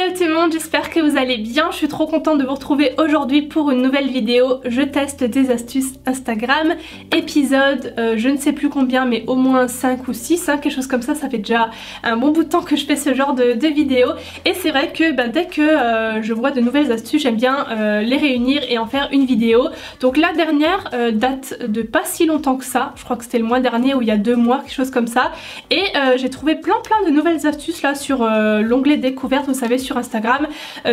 Hello tout le monde, j'espère que vous allez bien. Je suis trop contente de vous retrouver aujourd'hui pour une nouvelle vidéo. Je teste des astuces Instagram, épisode je ne sais plus combien, mais au moins 5 ou 6, quelque chose comme ça. Ça fait déjà un bon bout de temps que je fais ce genre de vidéos. Et c'est vrai que dès que je vois de nouvelles astuces, j'aime bien les réunir et en faire une vidéo. Donc la dernière date de pas si longtemps que ça. Je crois que c'était le mois dernier ou il y a 2 mois, quelque chose comme ça. Et j'ai trouvé plein de nouvelles astuces là sur l'onglet découverte, vous savez, sur Instagram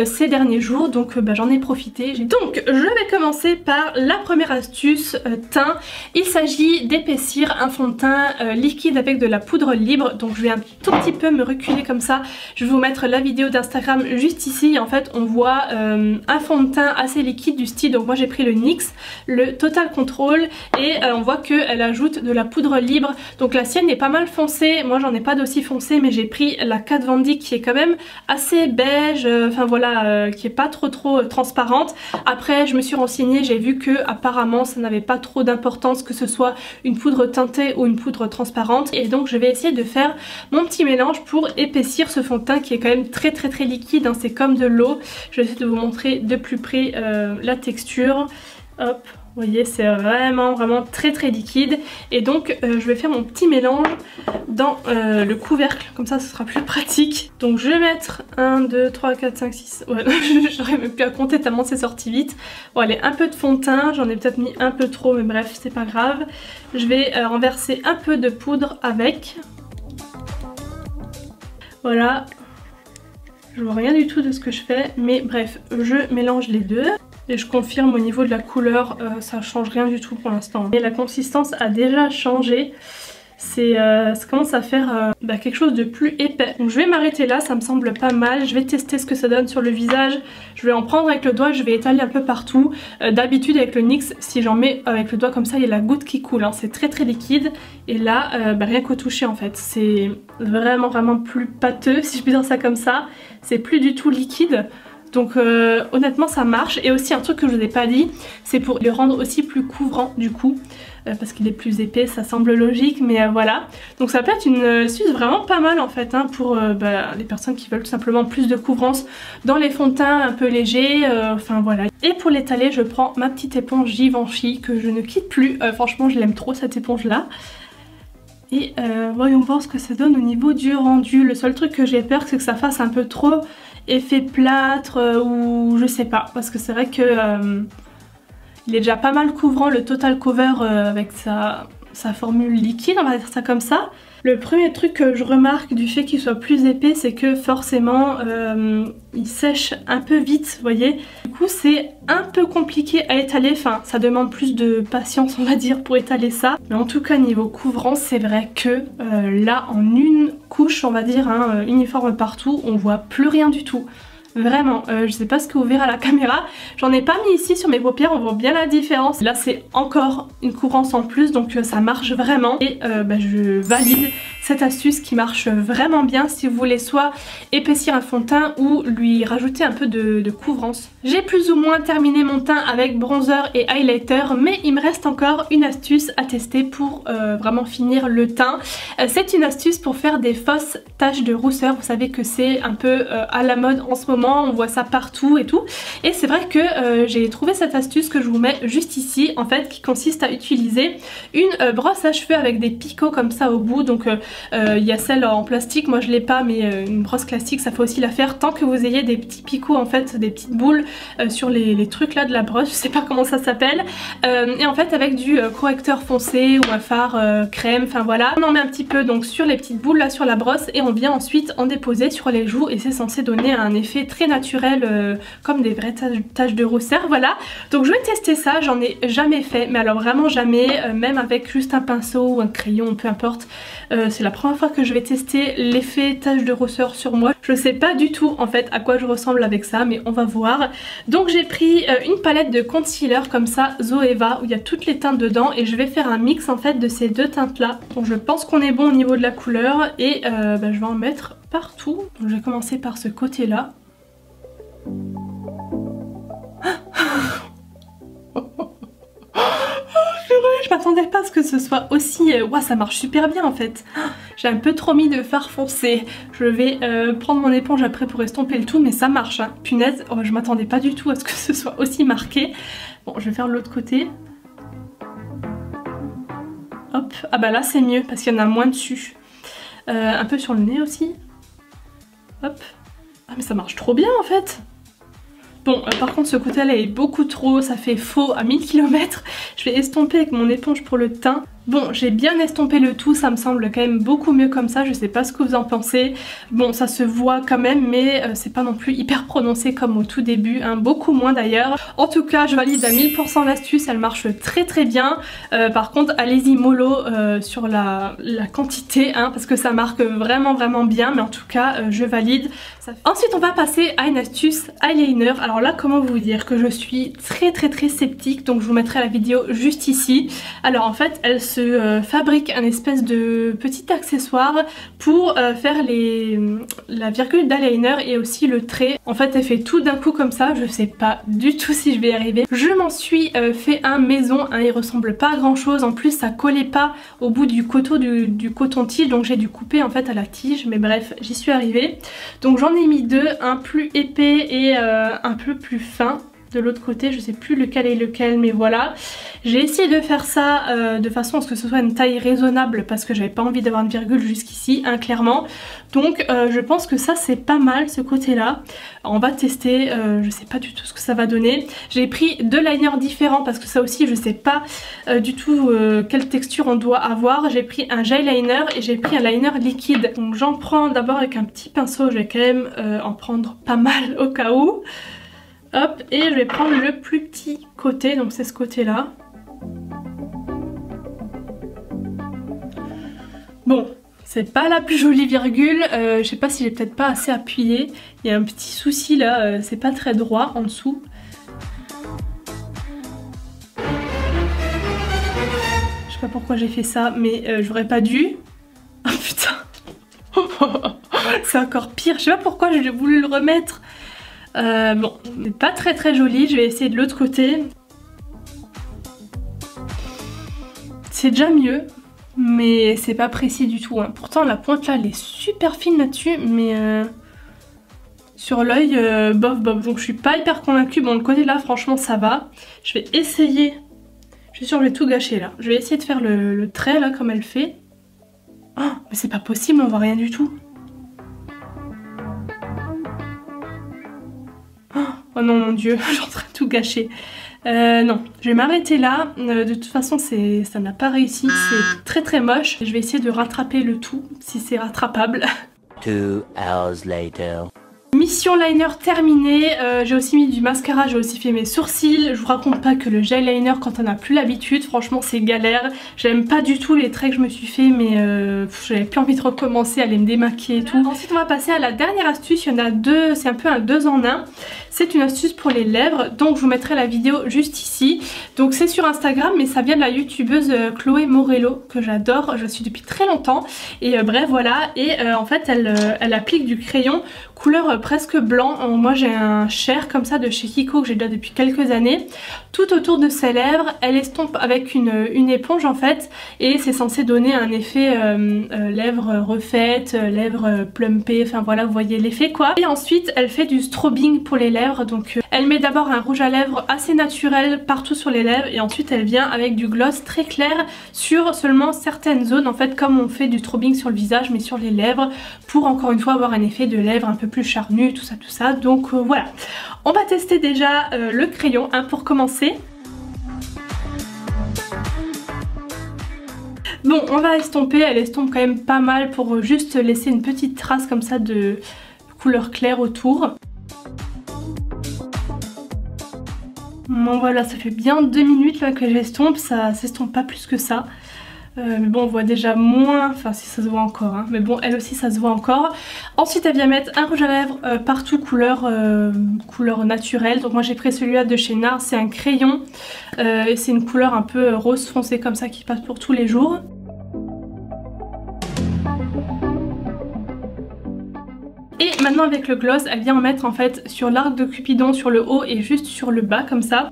ces derniers jours. Donc j'en ai profité. Donc je vais commencer par la première astuce teint. Il s'agit d'épaissir un fond de teint liquide avec de la poudre libre. Donc je vais un tout petit peu me reculer comme ça. Je vais vous mettre la vidéo d'Instagram juste ici. En fait on voit un fond de teint assez liquide du style, donc moi j'ai pris le NYX, le Total Control, et on voit qu'elle ajoute de la poudre libre. Donc la sienne est pas mal foncée, moi j'en ai pas d'aussi foncé, mais j'ai pris la Kat Von D qui est quand même assez beige, enfin voilà, qui est pas trop transparente. Après je me suis renseignée, j'ai vu que apparemment ça n'avait pas trop d'importance que ce soit une poudre teintée ou une poudre transparente, et donc je vais essayer de faire mon petit mélange pour épaissir ce fond de teint qui est quand même très liquide, hein, c'est comme de l'eau. Je vais essayer de vous montrer de plus près la texture. Hop, vous voyez, c'est vraiment très liquide. Et donc je vais faire mon petit mélange dans le couvercle, comme ça ce sera plus pratique. Donc je vais mettre 1, 2, 3, 4, 5, 6, ouais, j'aurais même plus à compter tellement c'est sorti vite. Bon allez, un peu de fond de teint, j'en ai peut-être mis un peu trop, mais bref, c'est pas grave. Je vais renverser un peu de poudre avec. Voilà. Je vois rien du tout de ce que je fais, mais bref, je mélange les deux. Et je confirme au niveau de la couleur, ça change rien du tout pour l'instant. Et la consistance a déjà changé. Ça commence à faire quelque chose de plus épais. Donc je vais m'arrêter là, ça me semble pas mal. Je vais tester ce que ça donne sur le visage. Je vais en prendre avec le doigt, je vais étaler un peu partout. D'habitude avec le NYX, si j'en mets avec le doigt comme ça, il y a la goutte qui coule, hein. C'est très liquide. Et là, rien qu'au toucher en fait, c'est vraiment plus pâteux, si je puis dire ça comme ça. C'est plus du tout liquide. Donc honnêtement ça marche. Et aussi un truc que je vous ai pas dit, c'est pour le rendre aussi plus couvrant du coup, parce qu'il est plus épais, ça semble logique, mais voilà. Donc ça peut être une astuce vraiment pas mal en fait, hein, pour les personnes qui veulent tout simplement plus de couvrance dans les fonds de teint un peu légers, enfin voilà. Et pour l'étaler, je prends ma petite éponge Givenchy que je ne quitte plus, franchement je l'aime trop cette éponge là. Et voyons voir ce que ça donne au niveau du rendu. Le seul truc que j'ai peur, c'est que ça fasse un peu trop effet plâtre ou je sais pas, parce que c'est vrai que il est déjà pas mal couvrant le Total Cover avec sa formule liquide, on va dire ça comme ça. Le premier truc que je remarque du fait qu'il soit plus épais, c'est que forcément il sèche un peu vite, vous voyez. Du coup c'est un peu compliqué à étaler, enfin ça demande plus de patience on va dire pour étaler ça. Mais en tout cas niveau couvrance, c'est vrai que là en une couche on va dire, hein, uniforme partout, on voit plus rien du tout. Vraiment, je sais pas ce que vous verrez à la caméra, j'en ai pas mis ici sur mes paupières, on voit bien la différence. Là c'est encore une couvrance en plus, donc ça marche vraiment. Et je valide cette astuce qui marche vraiment bien si vous voulez soit épaissir un fond de teint ou lui rajouter un peu de couvrance. J'ai plus ou moins terminé mon teint avec bronzer et highlighter, mais il me reste encore une astuce à tester pour vraiment finir le teint. C'est une astuce pour faire des fausses taches de rousseur. Vous savez que c'est un peu à la mode en ce moment, on voit ça partout et tout. Et c'est vrai que j'ai trouvé cette astuce que je vous mets juste ici, en fait, qui consiste à utiliser une brosse à cheveux avec des picots comme ça au bout. Donc il y a celle en plastique, moi je l'ai pas, mais une brosse classique ça faut aussi la faire tant que vous ayez des petits picots en fait, des petites boules sur les trucs là de la brosse, je sais pas comment ça s'appelle. Et en fait avec du correcteur foncé ou un fard crème, enfin voilà, on en met un petit peu donc sur les petites boules là sur la brosse et on vient ensuite en déposer sur les joues, et c'est censé donner un effet très naturel comme des vraies taches de rousseur, voilà. Donc je vais tester ça, j'en ai jamais fait, mais alors vraiment jamais, même avec juste un pinceau ou un crayon, peu importe. C'est la première fois que je vais tester l'effet tache de rousseur sur moi. Je sais pas du tout en fait à quoi je ressemble avec ça, mais on va voir. Donc j'ai pris une palette de concealer comme ça, Zoeva, où il y a toutes les teintes dedans, et je vais faire un mix en fait de ces deux teintes là. Donc je pense qu'on est bon au niveau de la couleur, et je vais en mettre partout. Donc je vais commencer par ce côté là. Je m'attendais pas à ce que ce soit aussi... Ouah, ça marche super bien en fait. J'ai un peu trop mis de fard foncé. Je vais prendre mon éponge après pour estomper le tout, mais ça marche. Hein. Punaise, oh, je m'attendais pas du tout à ce que ce soit aussi marqué. Bon, je vais faire l'autre côté. Hop, ah bah là c'est mieux parce qu'il y en a moins dessus. Un peu sur le nez aussi. Hop. Ah mais ça marche trop bien en fait. Bon, par contre ce côté là est beaucoup trop, ça fait faux à 1000 km. Je vais estomper avec mon éponge pour le teint. Bon, j'ai bien estompé le tout, ça me semble quand même beaucoup mieux comme ça, je sais pas ce que vous en pensez. Bon, ça se voit quand même, mais c'est pas non plus hyper prononcé comme au tout début, hein, beaucoup moins d'ailleurs. En tout cas, je valide à 1000% l'astuce, elle marche très très bien. Par contre, allez-y mollo sur la quantité, hein, parce que ça marque vraiment bien, mais en tout cas, je valide. Ensuite, on va passer à une astuce eyeliner. Alors là, comment vous dire que je suis très sceptique, donc je vous mettrai la vidéo juste ici. Alors en fait, elle se fabrique un espèce de petit accessoire pour faire la virgule d'eyeliner et aussi le trait. En fait, elle fait tout d'un coup comme ça, je sais pas du tout si je vais y arriver. Je m'en suis fait un maison, hein, il ressemble pas à grand chose, en plus ça collait pas au bout du coton-tige, donc j'ai dû couper en fait à la tige, mais bref, j'y suis arrivée. Donc j'en ai mis deux, un plus épais et un peu plus fin. De l'autre côté, je sais plus lequel est lequel, mais voilà. J'ai essayé de faire ça de façon à ce que ce soit une taille raisonnable parce que j'avais pas envie d'avoir une virgule jusqu'ici, hein, clairement. Donc je pense que ça c'est pas mal ce côté là. On va tester, je sais pas du tout ce que ça va donner. J'ai pris deux liners différents parce que ça aussi je sais pas du tout quelle texture on doit avoir. J'ai pris un gel liner et j'ai pris un liner liquide. Donc j'en prends d'abord avec un petit pinceau, je vais quand même en prendre pas mal au cas où. Hop, et je vais prendre le plus petit côté, donc c'est ce côté là. Bon, c'est pas la plus jolie virgule, je sais pas si j'ai peut-être pas assez appuyé. Il y a un petit souci là, c'est pas très droit en dessous. Je sais pas pourquoi j'ai fait ça, mais j'aurais pas dû. Oh putain. C'est encore pire, je sais pas pourquoi j'ai voulu le remettre. Bon, c'est pas très joli, je vais essayer de l'autre côté. C'est déjà mieux, mais c'est pas précis du tout, hein. Pourtant la pointe là elle est super fine là-dessus, mais sur l'œil bof, donc je suis pas hyper convaincue. Bon, le côté là franchement ça va. Je vais essayer, je suis sûre que je vais tout gâcher là. Je vais essayer de faire le trait là comme elle fait. Oh, mais c'est pas possible, on voit rien du tout. Oh non mon dieu, je suis en train de tout gâcher. Non, je vais m'arrêter là. De toute façon, ça n'a pas réussi. C'est très moche. Je vais essayer de rattraper le tout, si c'est rattrapable. 2 hours later. Mission liner terminée, j'ai aussi mis du mascara, j'ai aussi fait mes sourcils. Je vous raconte pas que le gel liner quand on n'a plus l'habitude, franchement c'est galère. J'aime pas du tout les traits que je me suis fait, mais j'avais plus envie de recommencer à aller me démaquiller et tout. Ensuite on va passer à la dernière astuce, il y en a deux, c'est un peu un 2 en 1. C'est une astuce pour les lèvres, donc je vous mettrai la vidéo juste ici. Donc c'est sur Instagram, mais ça vient de la youtubeuse Chloé Morello, que j'adore, je suis depuis très longtemps. Et bref voilà, et en fait elle applique du crayon couleur presque blanc. Moi j'ai un Cher comme ça de chez Kiko que j'ai déjà depuis quelques années. Tout autour de ses lèvres, elle estompe avec une éponge en fait, et c'est censé donner un effet lèvres refaites, lèvres plumpées, enfin voilà vous voyez l'effet quoi. Et ensuite elle fait du strobing pour les lèvres, donc elle met d'abord un rouge à lèvres assez naturel partout sur les lèvres, et ensuite elle vient avec du gloss très clair sur seulement certaines zones en fait, comme on fait du strobing sur le visage mais sur les lèvres, pour encore une fois avoir un effet de lèvres un peu plus charnu, tout ça. Donc voilà, on va tester déjà le crayon hein, pour commencer. Bon, on va estomper, elle estompe quand même pas mal pour juste laisser une petite trace comme ça de couleur claire autour. Bon voilà, ça fait bien 2 minutes là que j'estompe, ça s'estompe pas plus que ça. Mais bon on voit déjà moins, enfin si ça se voit encore hein. Mais bon elle aussi ça se voit encore. Ensuite elle vient mettre un rouge à lèvres partout couleur naturelle. Donc moi j'ai pris celui-là de chez NARS, c'est un crayon et c'est une couleur un peu rose foncé comme ça qui passe pour tous les jours. Et maintenant avec le gloss elle vient en mettre en fait sur l'arc de Cupidon, sur le haut et juste sur le bas comme ça.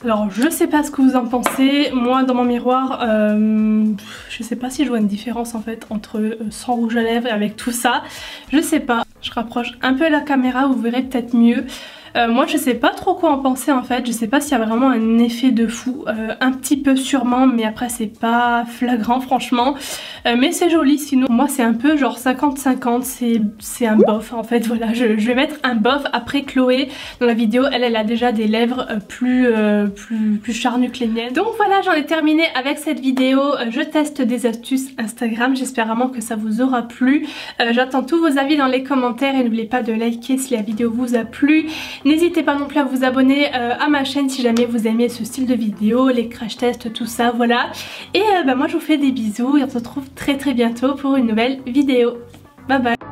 Alors je sais pas ce que vous en pensez, moi dans mon miroir je sais pas si je vois une différence en fait entre sans rouge à lèvres et avec tout ça, je sais pas. Je rapproche un peu la caméra, vous verrez peut-être mieux. Moi je sais pas trop quoi en penser en fait, je sais pas s'il y a vraiment un effet de fou, un petit peu sûrement, mais après c'est pas flagrant franchement, mais c'est joli. Sinon moi c'est un peu genre 50-50, c'est un bof en fait, voilà, je vais mettre un bof. Après Chloé dans la vidéo elle a déjà des lèvres plus charnues que les miennes. Donc voilà, j'en ai terminé avec cette vidéo. Je teste des astuces Instagram, j'espère vraiment que ça vous aura plu. J'attends tous vos avis dans les commentaires et n'oubliez pas de liker si la vidéo vous a plu. N'hésitez pas non plus à vous abonner à ma chaîne si jamais vous aimez ce style de vidéo, les crash tests, tout ça, voilà. Et moi je vous fais des bisous et on se retrouve très bientôt pour une nouvelle vidéo. Bye bye.